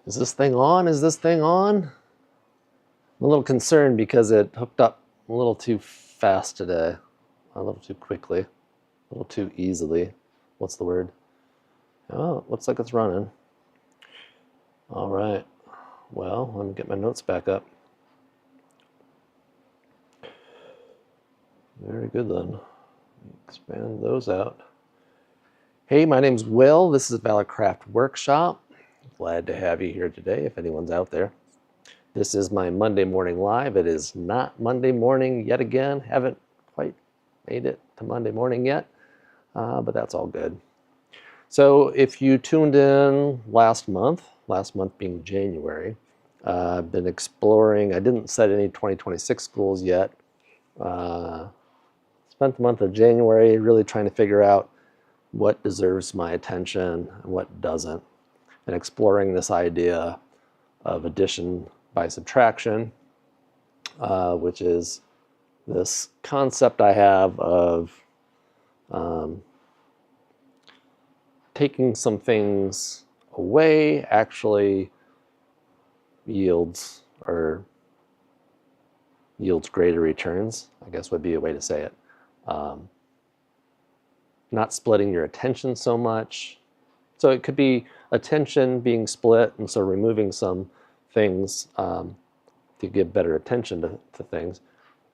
Is this thing on? Is this thing on? I'm a little concerned because it hooked up a little too fast today, a little too quickly, a little too easily. What's the word? Oh, it looks like it's running. All right. Well, let me get my notes back up. Very good then. Expand those out. Hey, my name's Will. This is ValorCraft Workshop. Glad to have you here today, if anyone's out there. This is my Monday morning live. It is not Monday morning yet again. Haven't quite made it to Monday morning yet, but that's all good. So if you tuned in last month being January, I've been exploring. I didn't set any 2026 goals yet. Spent the month of January really trying to figure out what deserves my attention and what doesn't, and exploring this idea of addition by subtraction, which is this concept I have of taking some things away actually yields greater returns, I guess would be a way to say it. Not splitting your attention so much. So it could be attention being split, and so removing some things to give better attention to things,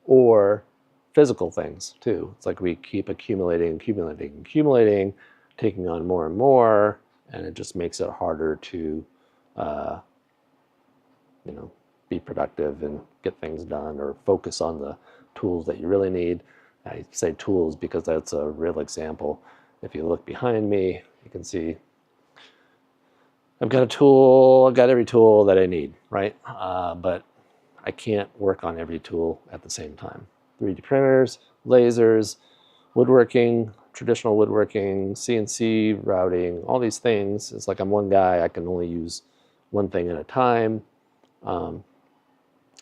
or physical things too. It's like we keep accumulating, taking on more and more, and it just makes it harder to be productive and get things done or focus on the tools that you really need. I say tools because that's a real example. If you look behind me, you can see I've got a tool, I've got every tool that I need, right? But I can't work on every tool at the same time. 3D printers, lasers, woodworking, traditional woodworking, CNC routing, all these things. It's like I'm one guy, I can only use one thing at a time.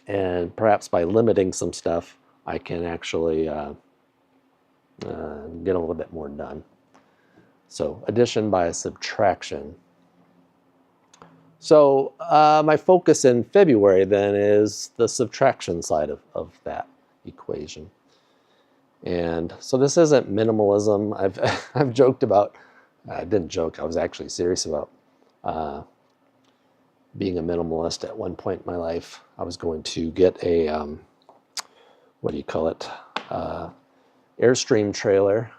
And perhaps by limiting some stuff, I can actually get a little bit more done. So addition by subtraction. So my focus in February then is the subtraction side of that equation. And so this isn't minimalism. I've joked about, I didn't joke, I was actually serious about being a minimalist at one point in my life. I was going to get a, what do you call it, Airstream trailer.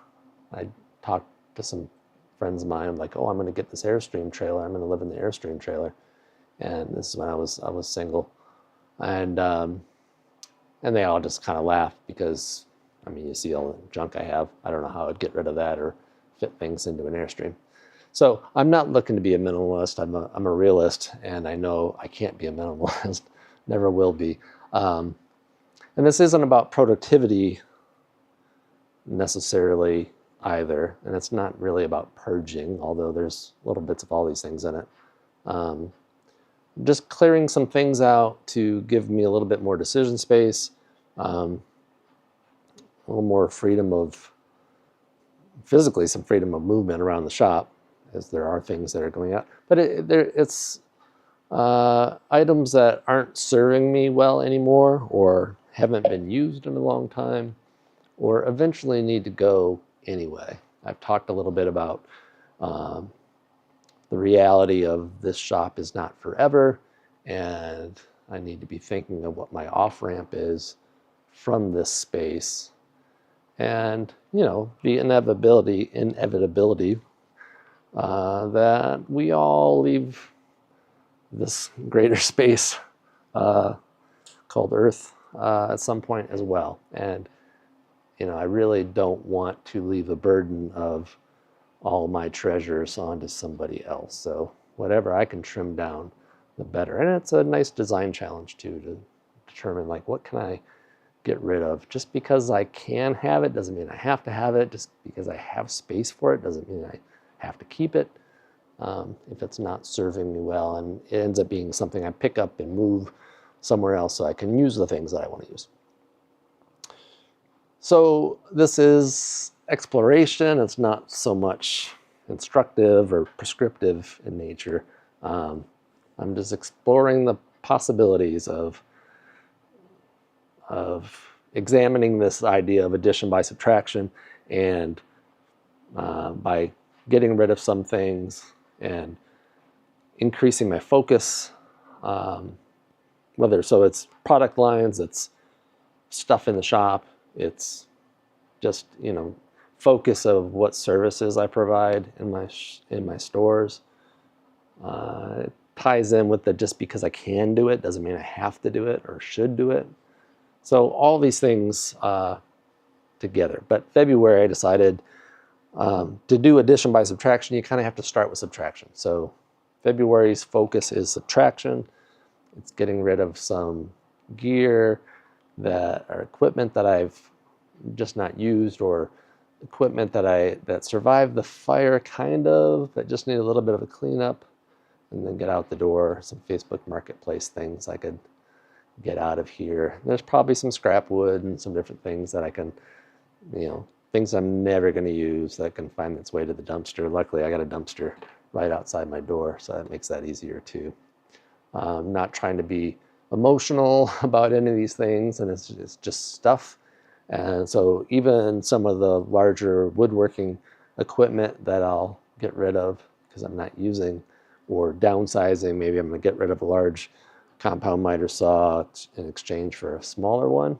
I talked to some friends of mine. I'm like, oh, I'm going to get this Airstream trailer. I'm going to live in the Airstream trailer. And this is when I was single, and they all just kind of laughed because, I mean, you see all the junk I have. I don't know how I'd get rid of that or fit things into an Airstream. So I'm not looking to be a minimalist. I'm a realist, and I know I can't be a minimalist. Never will be. And this isn't about productivity necessarily either, and it's not really about purging, although there's little bits of all these things in it. Just clearing some things out to give me a little bit more decision space, a little more freedom of, physically some freedom of movement around the shop, as there are things that are going out. But it's items that aren't serving me well anymore, or haven't been used in a long time, or eventually need to go anyway. I've talked a little bit about the reality of this shop is not forever, and I need to be thinking of what my off-ramp is from this space, and the inevitability that we all leave this greater space called Earth at some point as well. And I really don't want to leave a burden of all my treasures onto somebody else. So whatever I can trim down, the better. And it's a nice design challenge too, to determine like, what can I get rid of? Just because I can have it doesn't mean I have to have it. Just because I have space for it doesn't mean I have to keep it. If it's not serving me well, and it ends up being something I pick up and move somewhere else so I can use the things that I want to use. So this is exploration. It's not so much instructive or prescriptive in nature. I'm just exploring the possibilities of examining this idea of addition by subtraction, and by getting rid of some things and increasing my focus, whether so it's product lines, it's stuff in the shop, it's just, you know, focus of what services I provide in my stores. It ties in with the just because I can do it doesn't mean I have to do it or should do it. So all these things together. But February I decided to do addition by subtraction, you kind of have to start with subtraction. So February's focus is subtraction. It's getting rid of some gear that or equipment that I've just not used, or equipment that survived the fire kind of, but just need a little bit of a cleanup, and then get out the door. Some Facebook Marketplace things I could get out of here. There's probably some scrap wood and some different things that I can, you know, things I'm never going to use that can find its way to the dumpster. Luckily, I got a dumpster right outside my door, so that makes that easier too. I'm not trying to be emotional about any of these things, and it's just stuff. And so even some of the larger woodworking equipment that I'll get rid of because I'm not using, or downsizing, maybe I'm going to get rid of a large compound miter saw in exchange for a smaller one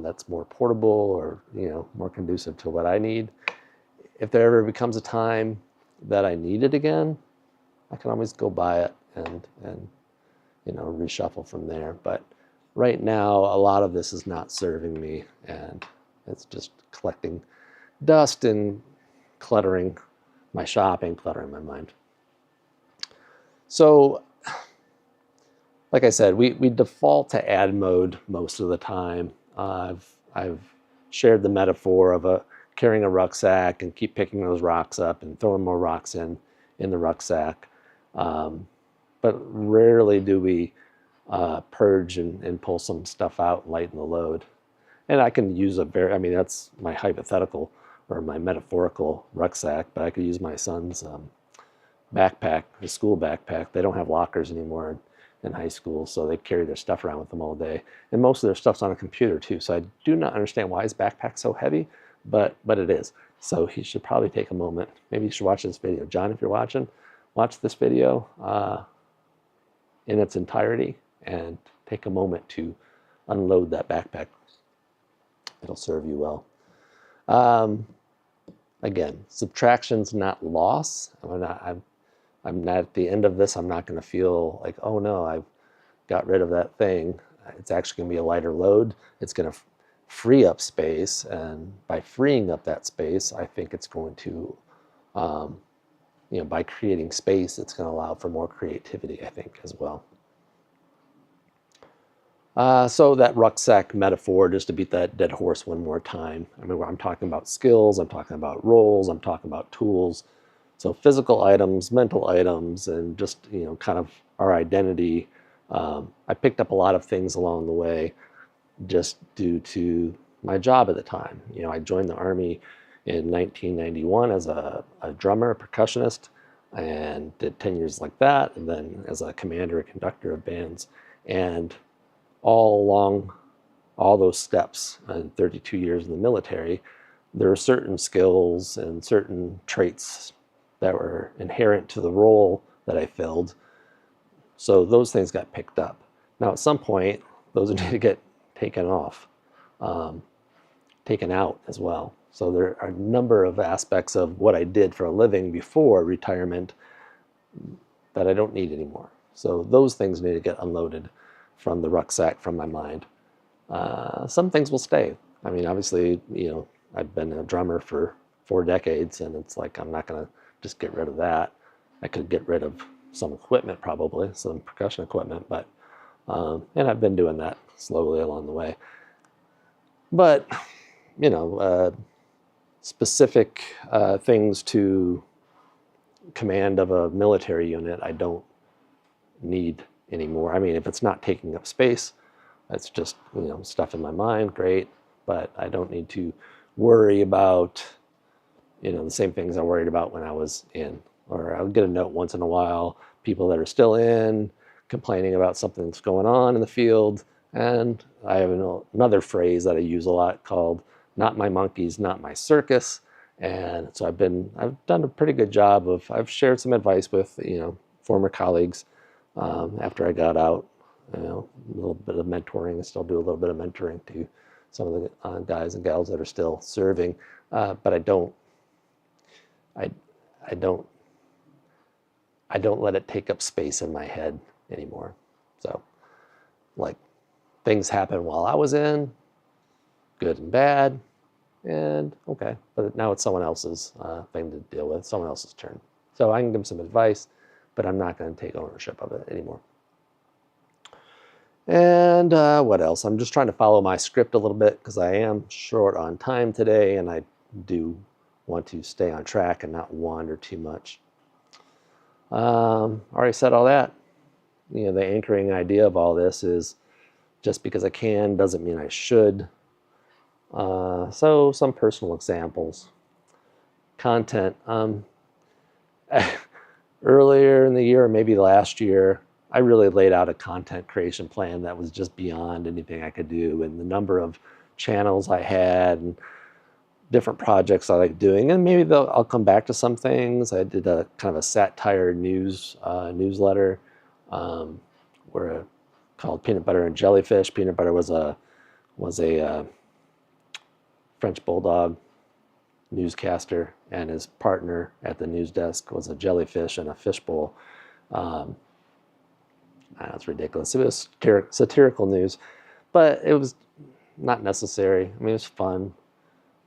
that's more portable, or, you know, more conducive to what I need. If there ever becomes a time that I need it again, I can always go buy it and you know, reshuffle from there. But right now, a lot of this is not serving me, and it's just collecting dust and cluttering my shop and cluttering my mind. So, like I said, we default to add mode most of the time. I've shared the metaphor of carrying a rucksack and keep picking those rocks up and throwing more rocks in the rucksack. But rarely do we purge and pull some stuff out and lighten the load. And I can use I mean, that's my hypothetical or my metaphorical rucksack, but I could use my son's backpack, his school backpack. They don't have lockers anymore in high school, so they carry their stuff around with them all day. And most of their stuff's on a computer too, so I do not understand why his backpack's so heavy, but it is. So he should probably take a moment. Maybe you should watch this video. John, if you're watching, watch this video in its entirety and take a moment to unload that backpack. It'll serve you well. Again, subtraction's not loss. I'm not at the end of this. I'm not going to feel like, oh no, I've got rid of that thing. It's actually going to be a lighter load. It's going to free up space, and by freeing up that space, I think it's going to, you know, by creating space, it's going to allow for more creativity, I think, as well. So that rucksack metaphor, just to beat that dead horse one more time. I mean, I'm talking about skills, I'm talking about roles, I'm talking about tools. So physical items, mental items, and just, you know, kind of our identity. I picked up a lot of things along the way just due to my job at the time. You know, I joined the Army in 1991 as a drummer, a percussionist, and did 10 years like that, and then as a commander, a conductor of bands. And all along all those steps and 32 years in the military, there are certain skills and certain traits that were inherent to the role that I filled. So those things got picked up. Now at some point, those need to get taken off, taken out as well. So there are a number of aspects of what I did for a living before retirement that I don't need anymore. So those things need to get unloaded from the rucksack, from my mind. Some things will stay. I mean, obviously, you know, I've been a drummer for 4 decades, and it's like, I'm not going to just get rid of that. I could get rid of some equipment, probably, some percussion equipment, but, and I've been doing that slowly along the way. But, you know, specific things to command of a military unit, I don't need anymore. I mean, if it's not taking up space, it's just, you know, stuff in my mind, great, but I don't need to worry about, you know, the same things I worried about when I was in. Or I would get a note once in a while, people that are still in, complaining about something that's going on in the field. And I have another phrase that I use a lot called "not my monkeys, not my circus." And so I've done a pretty good job of, I've shared some advice with, former colleagues after I got out, a little bit of mentoring. I still do a little bit of mentoring to some of the guys and gals that are still serving, but I don't let it take up space in my head anymore. So, like, things happen while I was in, good and bad, and okay, but now it's someone else's thing to deal with, someone else's turn. So I can give them some advice, but I'm not going to take ownership of it anymore. And what else? I'm just trying to follow my script a little bit because I am short on time today, and I do want to stay on track and not wander too much. Already said all that. The anchoring idea of all this is just because I can doesn't mean I should. So some personal examples. Content. Earlier in the year, or maybe last year, I really laid out a content creation plan that was just beyond anything I could do, and the number of channels I had and different projects I like doing, and maybe I'll come back to some things. I did a kind of a satire newsletter called Peanut Butter and Jellyfish. Peanut Butter was a French bulldog newscaster, and his partner at the news desk was a jellyfish in a fishbowl. That's ridiculous. It was satirical news, but it was not necessary. I mean, it was fun,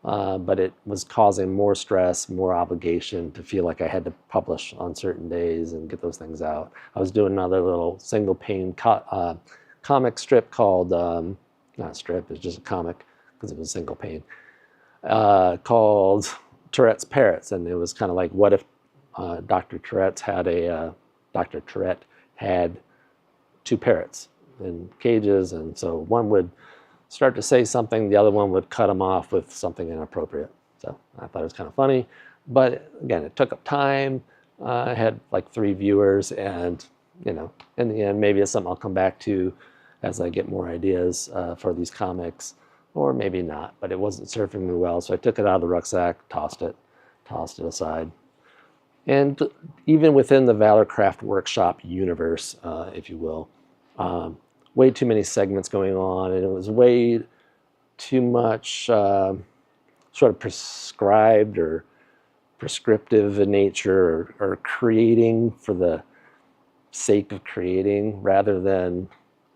but it was causing more stress, more obligation to feel like I had to publish on certain days and get those things out. I was doing another little single pane comic strip called, not a strip, it's just a comic because it was single pane, called Tourette's Parrots. And it was kind of like, what if Dr. Tourette had two parrots in cages, and so one would start to say something, the other one would cut him off with something inappropriate. So I thought it was kind of funny, but again, it took up time. I had like 3 viewers, and in the end, maybe it's something I'll come back to as I get more ideas for these comics, or maybe not, but it wasn't serving me well, so I took it out of the rucksack, tossed it aside. And even within the ValorCraft Workshop universe, if you will, way too many segments going on, and it was way too much sort of prescribed or prescriptive in nature, or creating for the sake of creating, rather than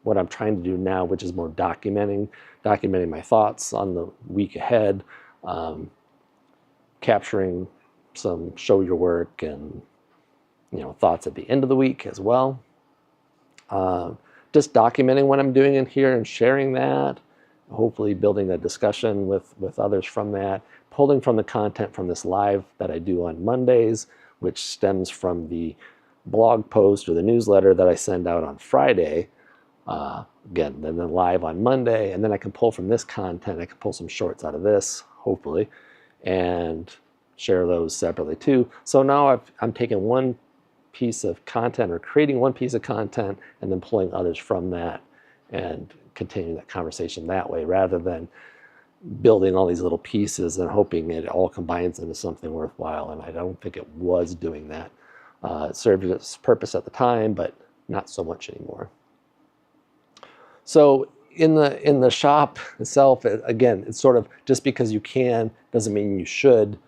what I'm trying to do now, which is more documenting my thoughts on the week ahead, capturing some show your work and thoughts at the end of the week as well. Just documenting what I'm doing in here and sharing that, hopefully building a discussion with others from that, pulling from the content from this live that I do on Mondays, which stems from the blog post or the newsletter that I send out on Friday. Again, then live on Monday, and then I can pull from this content. I can pull some shorts out of this, hopefully, and share those separately too. So now I'm taking one piece of content, or creating one piece of content, and then pulling others from that and continuing that conversation that way, rather than building all these little pieces and hoping it all combines into something worthwhile. And I don't think it was doing that. It served its purpose at the time, but not so much anymore. So in the shop itself, again, it's sort of, just because you can doesn't mean you should.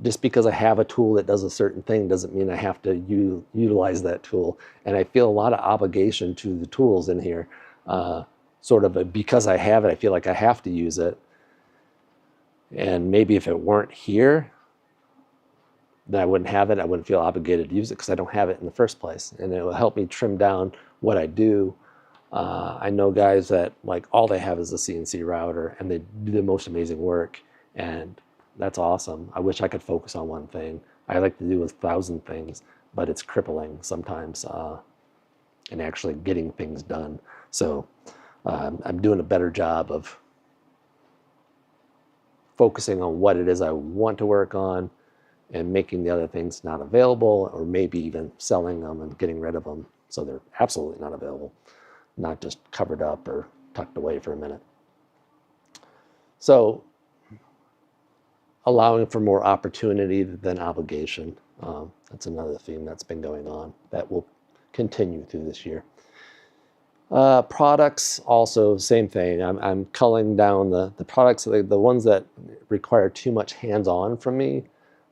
Just because I have a tool that does a certain thing doesn't mean I have to utilize that tool. And I feel a lot of obligation to the tools in here. Sort of because I have it, I feel like I have to use it. And maybe if it weren't here, then I wouldn't have it. I wouldn't feel obligated to use it because I don't have it in the first place. And it will help me trim down what I do. I know guys that all they have is a CNC router, and they do the most amazing work. And that's awesome. I wish I could focus on one thing. I like to do 1,000 things, but it's crippling sometimes in actually getting things done. So I'm doing a better job of focusing on what it is I want to work on, and making the other things not available, or maybe even selling them and getting rid of them so they're absolutely not available, not just covered up or tucked away for a minute. So allowing for more opportunity than obligation. That's another theme that's been going on that will continue through this year. Products, also same thing. I'm culling down the products, the ones that require too much hands-on from me,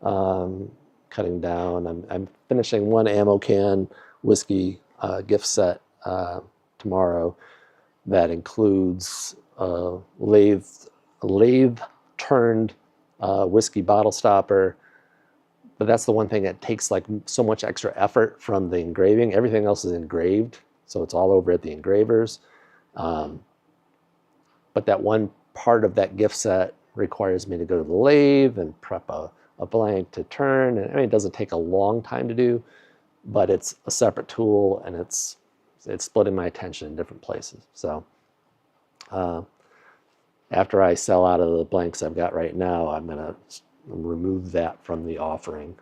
cutting down. I'm finishing one ammo can whiskey gift set tomorrow that includes lathe turned whiskey bottle stopper. But that's the one thing that takes like so much extra effort from the engraving. Everything else is engraved, so it's all over at the engravers. But that one part of that gift set requires me to go to the lathe and prep a blank to turn. And I mean, it doesn't take a long time to do, but it's a separate tool, and it's splitting my attention in different places. So after I sell out of the blanks I've got right now, I'm going to remove that from the offering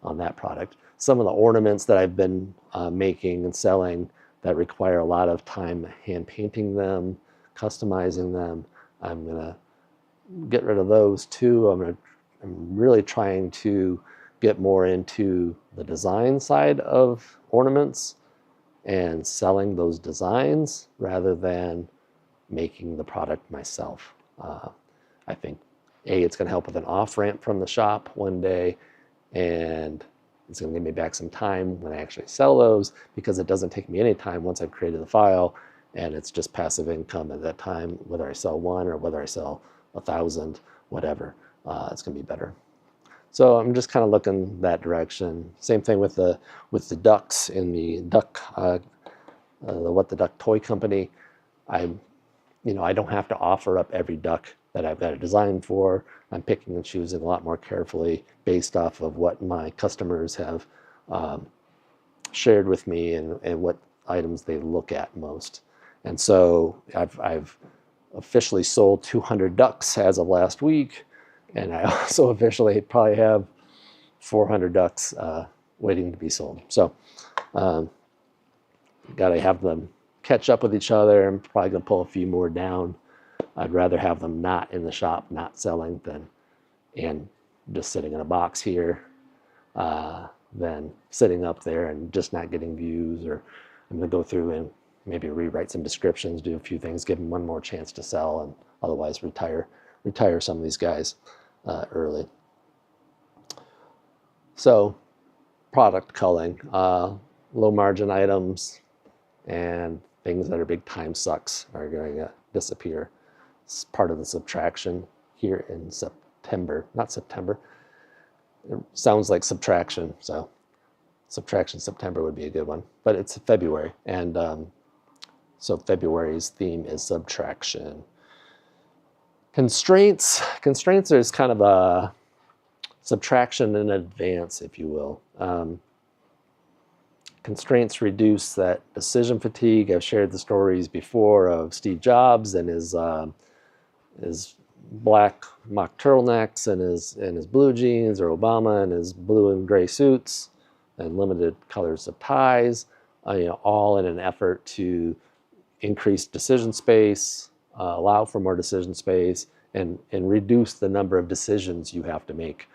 on that product. Some of the ornaments that I've been making and selling that require a lot of time hand painting them, customizing them, I'm going to get rid of those too. I'm really trying to get more into the design side of ornaments and selling those designs rather than making the product myself. I think it's going to help with an off-ramp from the shop one day, and it's going to give me back some time when I actually sell those, because it doesn't take me any time once I've created the file, and it's just passive income at that time, whether I sell one or whether I sell 1,000, whatever. It's going to be better. So I'm just kind of looking that direction. Same thing with the ducks in the duck, the What the Duck toy company. I don't have to offer up every duck that I've got a design for. I'm picking and choosing a lot more carefully based off of what my customers have shared with me and what items they look at most. And so I've officially sold 200 ducks as of last week, and I also officially probably have 400 ducks waiting to be sold. So got to have them catch up with each other. I'm probably going to pull a few more down. I'd rather have them not in the shop, not selling, and just sitting in a box here than sitting up there and just not getting views. Or I'm going to go through and maybe rewrite some descriptions, do a few things, give them one more chance to sell, and otherwise retire some of these guys early. So product culling, low margin items and things that are big time sucks are going to disappear. It's part of the subtraction here in September, not September. It sounds like subtraction, so subtraction September would be a good one, but it's February, and so February's theme is subtraction. Constraints is kind of a subtraction in advance, if you will. Constraints reduce that decision fatigue. I've shared the stories before of Steve Jobs and his black mock turtlenecks and his blue jeans, or Obama and his blue and gray suits and limited colors of ties, all in an effort to increase decision space, allow for more decision space, and reduce the number of decisions you have to make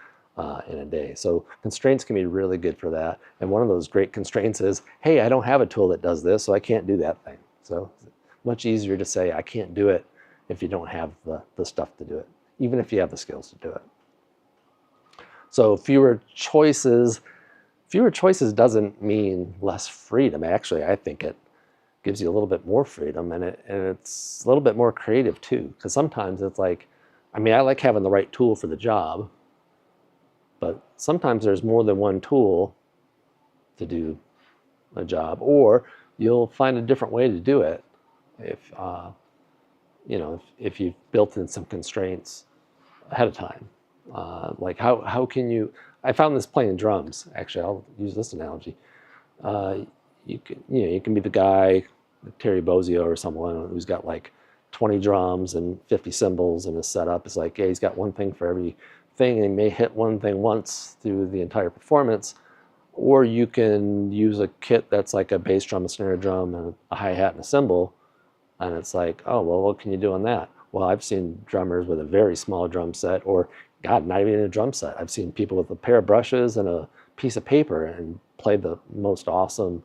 in a day. So constraints can be really good for that. And one of those great constraints is, hey, I don't have a tool that does this, so I can't do that thing. So much easier to say I can't do it if you don't have the stuff to do it, even if you have the skills to do it. So fewer choices doesn't mean less freedom. Actually, I think it gives you a little bit more freedom, and it's a little bit more creative too. Because sometimes it's like, I like having the right tool for the job, but sometimes there's more than one tool to do a job, or you'll find a different way to do it if you've built in some constraints ahead of time. Like how can you? I found this playing drums. Actually, I'll use this analogy. You can be the guy, Terry Bozzio or someone who's got like 20 drums and 50 cymbals in his setup. It's like, yeah, he's got one thing for every thing and you may hit one thing once through the entire performance, or you can use a kit that's like a bass drum, a snare drum, and a hi-hat and a cymbal, and it's like, oh, well, what can you do on that? Well, I've seen drummers with a very small drum set, or God, not even a drum set. I've seen people with a pair of brushes and a piece of paper and play the most awesome,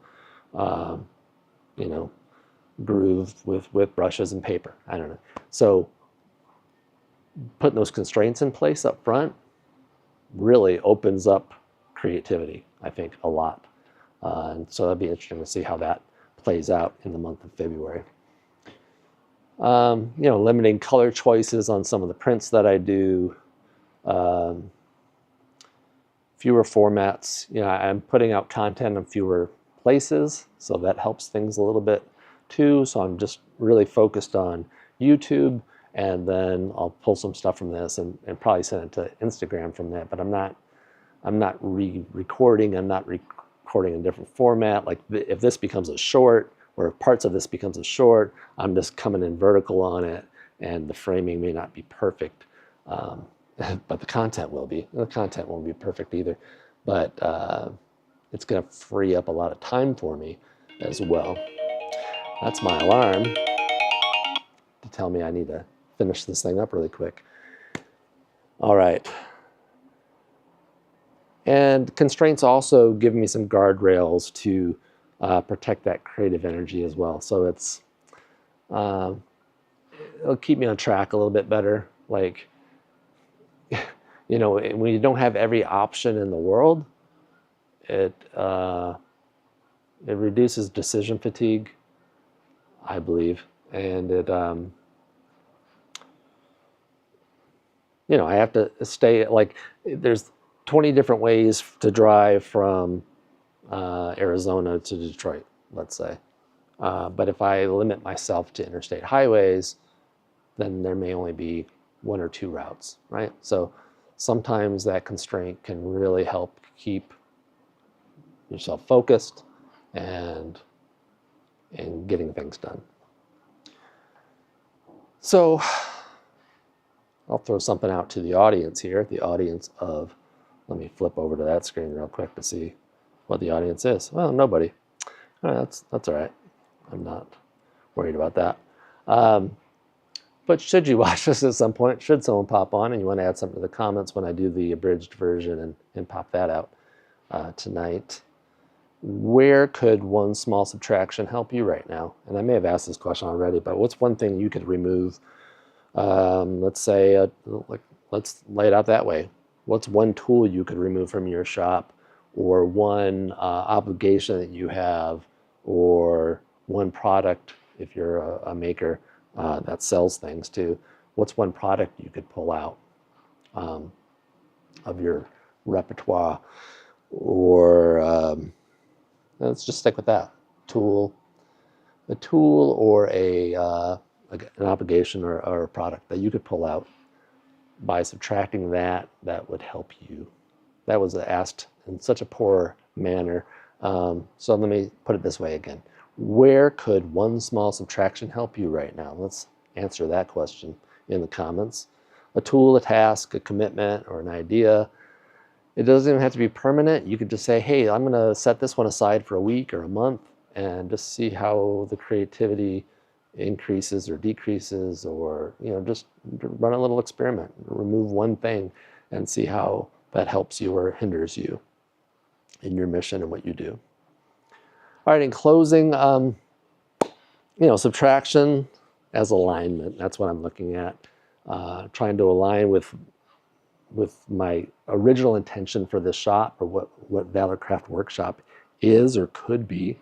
you know, groove with brushes and paper. I don't know. So putting those constraints in place up front really opens up creativity, I think, a lot. And so that'd be interesting to see how that plays out in the month of February. You know, limiting color choices on some of the prints that I do. Fewer formats. You know, I'm putting out content in fewer places, so that helps things a little bit too. So I'm just really focused on YouTube, and then I'll pull some stuff from this and probably send it to Instagram from that. But I'm not re-recording. I'm not recording in a different format. Like if this becomes a short, or if parts of this becomes a short, I'm just coming in vertical on it, and the framing may not be perfect, but the content will be. The content won't be perfect either, but it's going to free up a lot of time for me as well. That's my alarm to tell me I need to finish this thing up really quick. All right. And constraints also give me some guardrails to protect that creative energy as well. So it's it'll keep me on track a little bit better. Like, you know, when you don't have every option in the world, it reduces decision fatigue, I believe, and it you know, I have to stay, like, there's 20 different ways to drive from Arizona to Detroit, let's say. But if I limit myself to interstate highways, then there may only be 1 or 2 routes, right? So sometimes that constraint can really help keep yourself focused and getting things done. So I'll throw something out to the audience here, the audience of, let me flip over to that screen real quick to see what the audience is. Well, nobody. All right, that's all right. I'm not worried about that. But should you watch this at some point, should someone pop on and you want to add something to the comments when I do the abridged version and pop that out tonight, where could one small subtraction help you right now? And I may have asked this question already, but what's one thing you could remove? Let's say, let's lay it out that way. What's one tool you could remove from your shop, or one obligation that you have, or one product, if you're a maker that sells things too, what's one product you could pull out of your repertoire? Or let's just stick with that. A tool or an obligation or a product that you could pull out by subtracting that would help you. That was asked in such a poor manner. So let me put it this way again. Where could one small subtraction help you right now? Let's answer that question in the comments. A tool, a task, a commitment, or an idea. It doesn't even have to be permanent. You could just say, hey, I'm going to set this one aside for a week or a month and just see how the creativity increases or decreases, or, you know, just run a little experiment. Remove one thing and see how that helps you or hinders you in your mission and what you do. All right, in closing, you know, subtraction as alignment, that's what I'm looking at. Trying to align with my original intention for this shop, or what ValorCraft Workshop is or could be.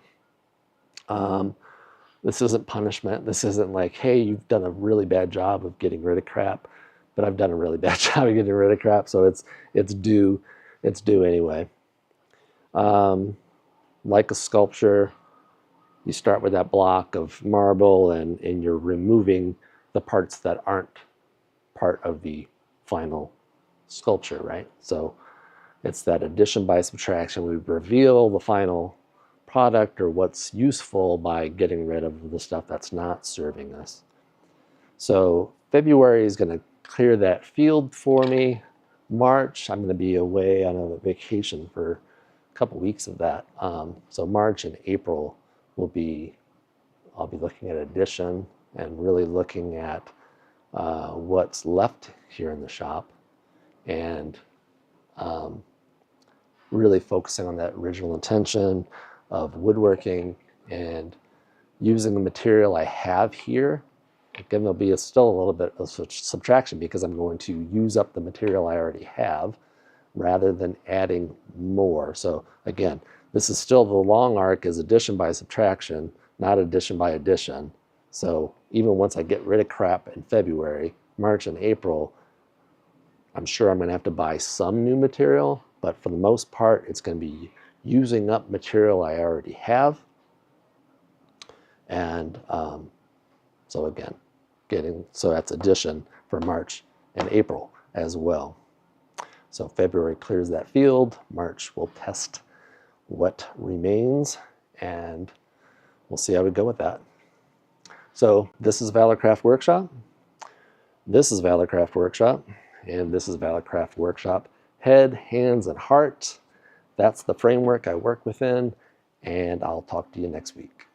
This isn't punishment. This isn't like, hey, you've done a really bad job of getting rid of crap, but I've done a really bad job of getting rid of crap, so it's due anyway. Like a sculpture, you start with that block of marble, and you're removing the parts that aren't part of the final sculpture, right? So it's that addition by subtraction. We reveal the final product, or what's useful, by getting rid of the stuff that's not serving us. So February is going to clear that field for me. March, I'm going to be away on a vacation for a couple weeks of that. So March and April I'll be looking at addition and really looking at what's left here in the shop, and really focusing on that original intention of woodworking and using the material I have here. Again, there'll be still a little bit of subtraction because I'm going to use up the material I already have rather than adding more. So again, this is still the long arc is addition by subtraction, not addition by addition. So even once I get rid of crap in February, March and April, I'm sure I'm going to have to buy some new material, but for the most part, it's going to be using up material I already have. And so again, so that's addition for March and April as well. So February clears that field, March will test what remains, and we'll see how we go with that. So this is ValorCraft Workshop, this is ValorCraft Workshop, and this is ValorCraft Workshop Head, Hands, and Heart. That's the framework I work within, and I'll talk to you next week.